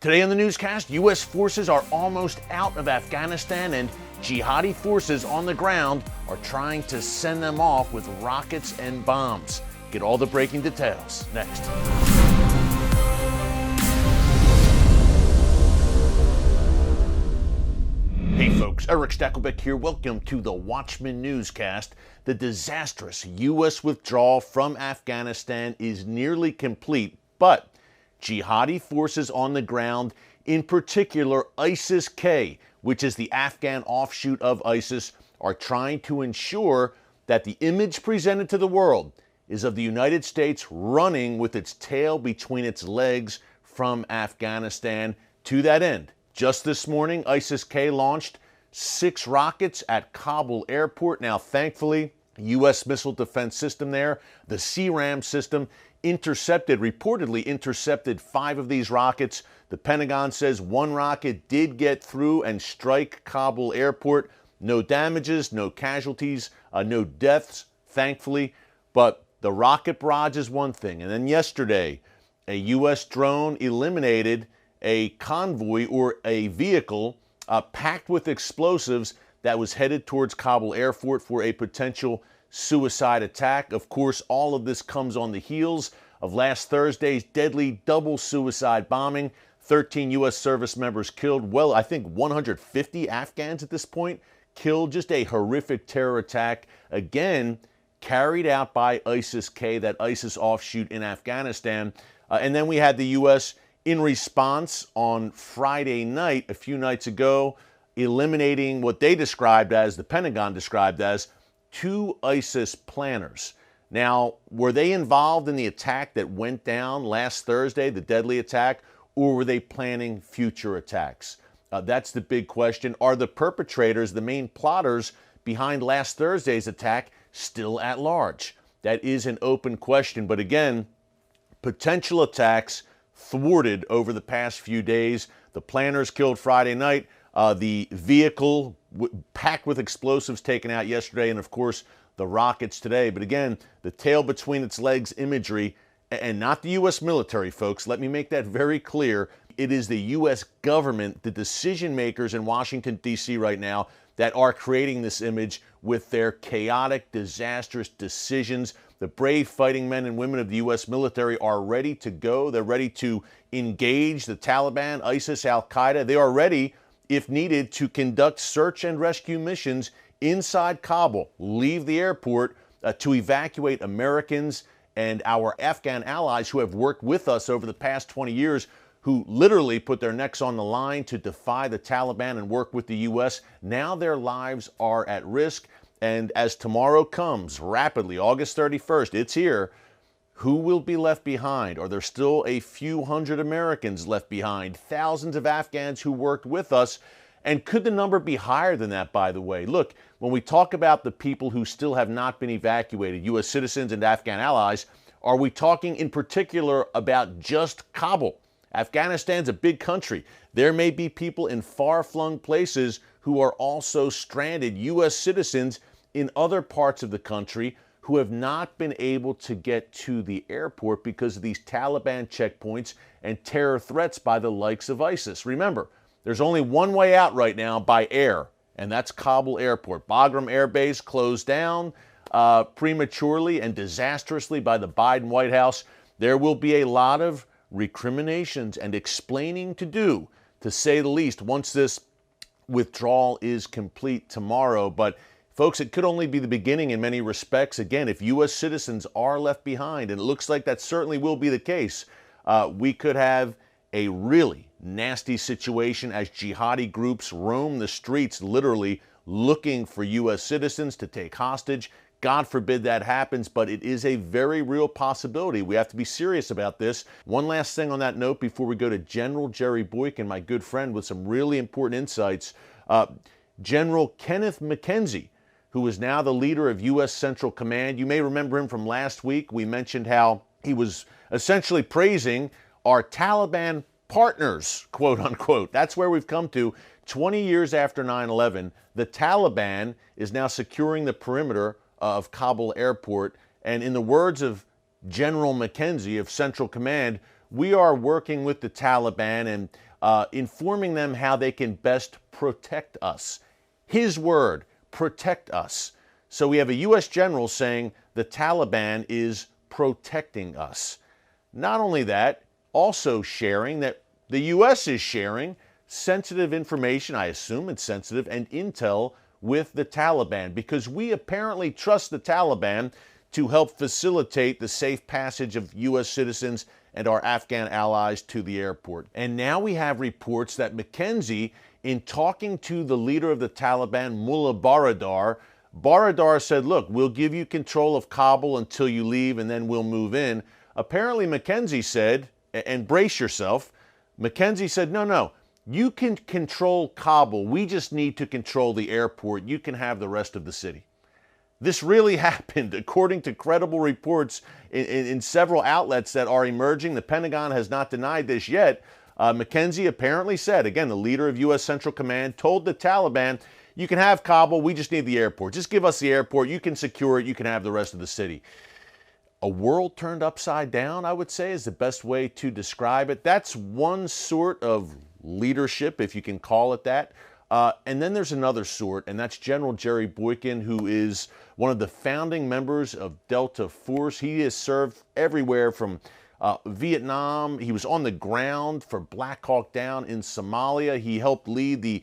Today on the newscast, U.S. forces are almost out of Afghanistan and jihadi forces on the ground are trying to send them off with rockets and bombs. Get all the breaking details next. Hey folks, Erick Stakelbeck here. Welcome to the Watchman Newscast. The disastrous U.S. withdrawal from Afghanistan is nearly complete, but jihadi forces on the ground, in particular ISIS-K, which is the Afghan offshoot of ISIS, are trying to ensure that the image presented to the world is of the United States running with its tail between its legs from Afghanistan. To that end, just this morning, ISIS-K launched 6 rockets at Kabul airport. Now, thankfully, U.S. missile defense system there, the CRAM system, reportedly intercepted 5 of these rockets. The Pentagon says 1 rocket did get through and strike Kabul airport. No damages, no casualties, no deaths, thankfully. But the rocket barrage is one thing. And then yesterday, a U.S. drone eliminated a convoy or a vehicle packed with explosives that was headed towards Kabul airport for a potential suicide attack. Of course, all of this comes on the heels of last Thursday's deadly double suicide bombing. 13 U.S. service members killed. Well, I think 150 Afghans at this point killed. Just a horrific terror attack, again, carried out by ISIS-K, that ISIS offshoot in Afghanistan. And then we had the U.S. in response on Friday night, a few nights ago, eliminating what they described as, the Pentagon described as, 2 ISIS planners. Now, were they involved in the attack that went down last Thursday, the deadly attack, or were they planning future attacks? That's the big question. Are the perpetrators, the main plotters behind last Thursday's attack, still at large? That is an open question. But again, potential attacks thwarted over the past few days. The planners killed Friday night. The vehicle packed with explosives taken out yesterday, and of course the rockets today. But again, the tail between its legs imagery, and not the U.S. military, folks. Let me make that very clear. It is the U.S. government, the decision makers in Washington, D.C. right now, that are creating this image with their chaotic, disastrous decisions. The brave fighting men and women of the U.S. military are ready to go. They're ready to engage the Taliban, ISIS, Al-Qaeda. They are ready, if needed, to conduct search and rescue missions inside Kabul, leave the airport to evacuate Americans and our Afghan allies who have worked with us over the past 20 years, who literally put their necks on the line to defy the Taliban and work with the U.S. Now their lives are at risk. And as tomorrow comes rapidly, August 31st, it's here, who will be left behind? Are there still a few hundred Americans left behind? Thousands of Afghans who worked with us? And could the number be higher than that, by the way? Look, when we talk about the people who still have not been evacuated, U.S. citizens and Afghan allies, are we talking in particular about just Kabul? Afghanistan's a big country. There may be people in far-flung places who are also stranded, U.S. citizens in other parts of the country who have not been able to get to the airport because of these Taliban checkpoints and terror threats by the likes of ISIS. Remember, there's only one way out right now by air, and that's Kabul airport. Bagram Air Base closed down prematurely and disastrously by the Biden White House. There will be a lot of recriminations and explaining to do, to say the least, once this withdrawal is complete tomorrow. But folks, it could only be the beginning in many respects. Again, if U.S. citizens are left behind, and it looks like that certainly will be the case, we could have a really nasty situation as jihadi groups roam the streets, literally looking for U.S. citizens to take hostage. God forbid that happens, but it is a very real possibility. We have to be serious about this. One last thing on that note before we go to General Jerry Boykin, my good friend, with some really important insights. General Kenneth McKenzie, who is now the leader of U.S. Central Command. You may remember him from last week. We mentioned how he was essentially praising our Taliban partners, quote unquote. That's where we've come to. 20 years after 9/11, the Taliban is now securing the perimeter of Kabul airport. And in the words of General McKenzie of Central Command, we are working with the Taliban and informing them how they can best protect us. His word, protect us. So we have a U.S. general saying the Taliban is protecting us. Not only that, also sharing that the U.S. is sharing sensitive information, I assume it's sensitive, and intel with the Taliban, because we apparently trust the Taliban to help facilitate the safe passage of U.S. citizens and our Afghan allies to the airport. And now we have reports that McKenzie, in talking to the leader of the Taliban, Mullah Baradar said, look, we'll give you control of Kabul until you leave, and then we'll move in. Apparently, McKenzie said, and brace yourself, McKenzie said, no, you can control Kabul. We just need to control the airport. You can have the rest of the city. This really happened, according to credible reports in several outlets that are emerging. The Pentagon has not denied this yet. McKenzie apparently said, again, the leader of U.S. Central Command told the Taliban, you can have Kabul, we just need the airport. Just give us the airport, you can secure it, you can have the rest of the city. A world turned upside down, I would say, is the best way to describe it. That's one sort of leadership, if you can call it that. And then there's another sort, and that's General Jerry Boykin, who is one of the founding members of Delta Force. He has served everywhere from Vietnam. He was on the ground for Black Hawk Down in Somalia. He helped lead the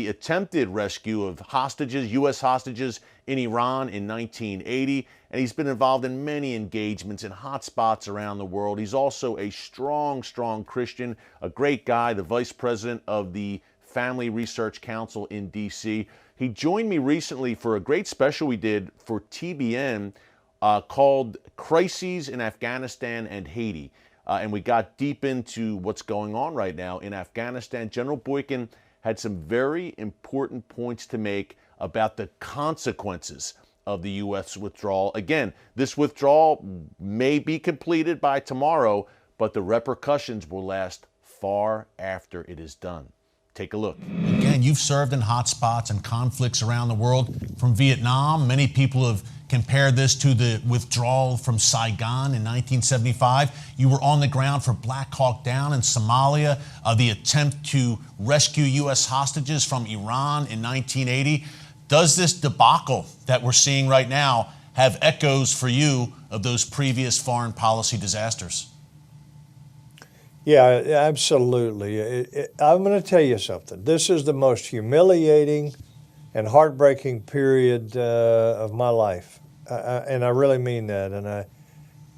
attempted rescue of hostages, U.S. hostages in Iran in 1980. And he's been involved in many engagements in hotspots around the world. He's also a strong Christian, a great guy, the vice president of the Family Research Council in D.C. He joined me recently for a great special we did for TBN called Crises in Afghanistan and Haiti. And we got deep into what's going on right now in Afghanistan. General Boykin had some very important points to make about the consequences of the U.S. withdrawal. Again, this withdrawal may be completed by tomorrow, but the repercussions will last far after it is done. Take a look. Again, you've served in hotspots and conflicts around the world. From Vietnam, many people have compared this to the withdrawal from Saigon in 1975. You were on the ground for Black Hawk Down in Somalia, the attempt to rescue U.S. hostages from Iran in 1980. Does this debacle that we're seeing right now have echoes for you of those previous foreign policy disasters? Yeah, absolutely. I'm going to tell you something. This is the most humiliating and heartbreaking period of my life, and I really mean that. And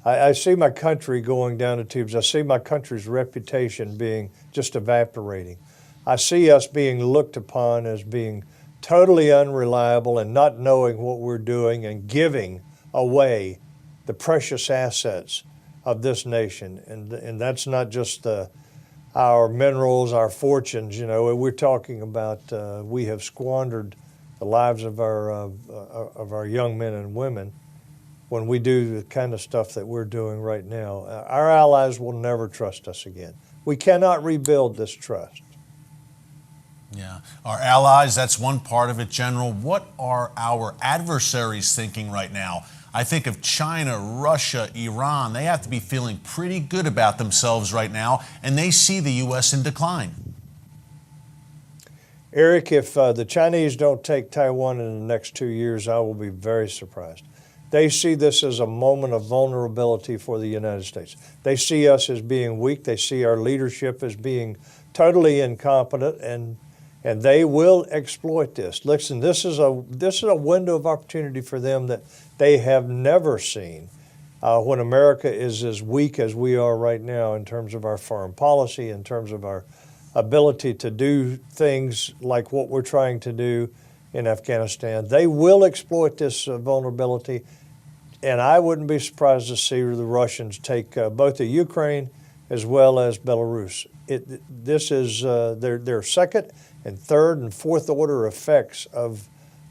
I see my country going down the tubes. I see my country's reputation being just evaporating. I see us being looked upon as being totally unreliable and not knowing what we're doing and giving away the precious assets of this nation. And that's not just our minerals, our fortunes. You know, we're talking about we have squandered the lives of our young men and women when we do the kind of stuff that we're doing right now. Our allies will never trust us again. We cannot rebuild this trust. Yeah, our allies, that's one part of it, General. What are our adversaries thinking right now? I think of China, Russia, Iran. They have to be feeling pretty good about themselves right now, and they see the U.S. in decline. Eric, if the Chinese don't take Taiwan in the next 2 years, I will be very surprised. They see this as a moment of vulnerability for the United States. They see us as being weak. They see our leadership as being totally incompetent, and they will exploit this. Listen, this is a window of opportunity for them that they have never seen when America is as weak as we are right now in terms of our foreign policy, in terms of our ability to do things like what we're trying to do in Afghanistan. They will exploit this vulnerability, and I wouldn't be surprised to see the Russians take both the Ukraine as well as Belarus. This is their second and third and fourth order effects of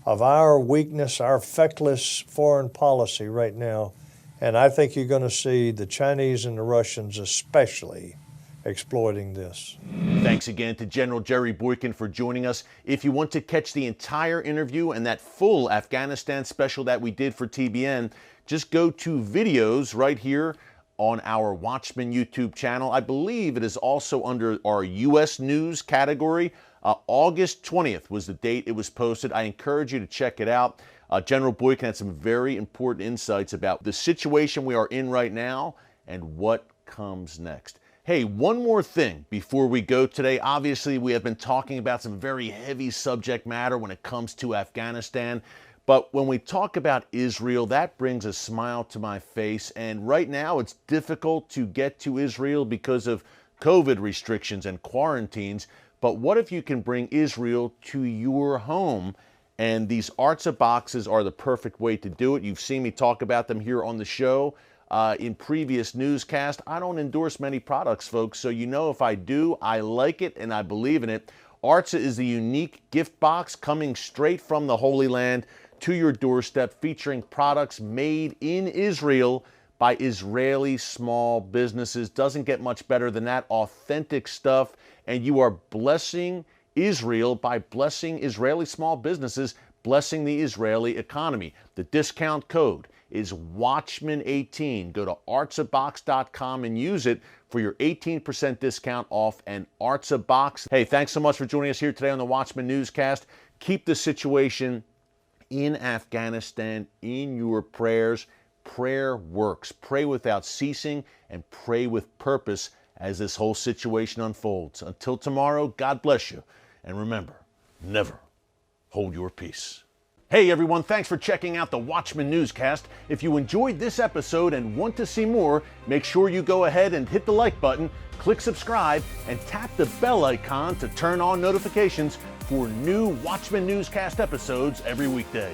our weakness, our feckless foreign policy right now. And I think you're going to see the Chinese and the Russians especially exploiting this. Thanks again to General Jerry Boykin for joining us. If you want to catch the entire interview and that full Afghanistan special that we did for TBN, just go to videos right here on our Watchman YouTube channel. I believe it is also under our U.S. News category. August 20th was the date it was posted. I encourage you to check it out. General Boykin had some very important insights about the situation we are in right now and what comes next. Hey, one more thing before we go today. Obviously, we have been talking about some very heavy subject matter when it comes to Afghanistan. But when we talk about Israel, that brings a smile to my face. And right now, it's difficult to get to Israel because of COVID restrictions and quarantines. But what if you can bring Israel to your home? And these Artza boxes are the perfect way to do it. You've seen me talk about them here on the show in previous newscasts. I don't endorse many products, folks, so you know if I do, I like it and I believe in it. Artza is the unique gift box coming straight from the Holy Land to your doorstep, featuring products made in Israel by Israeli small businesses. Doesn't get much better than that. Authentic stuff, and you are blessing Israel by blessing Israeli small businesses, blessing the Israeli economy. The discount code is Watchman18. Go to artzabox.com and use it for your 18% discount off an Artza box. Hey, thanks so much for joining us here today on the Watchman Newscast. Keep the situation in Afghanistan in your prayers. Prayer works. Pray without ceasing and pray with purpose as this whole situation unfolds. Until tomorrow, God bless you. And remember, never hold your peace. Hey everyone, thanks for checking out the Watchman Newscast. If you enjoyed this episode and want to see more, make sure you go ahead and hit the like button, click subscribe, and tap the bell icon to turn on notifications for new Watchman Newscast episodes every weekday.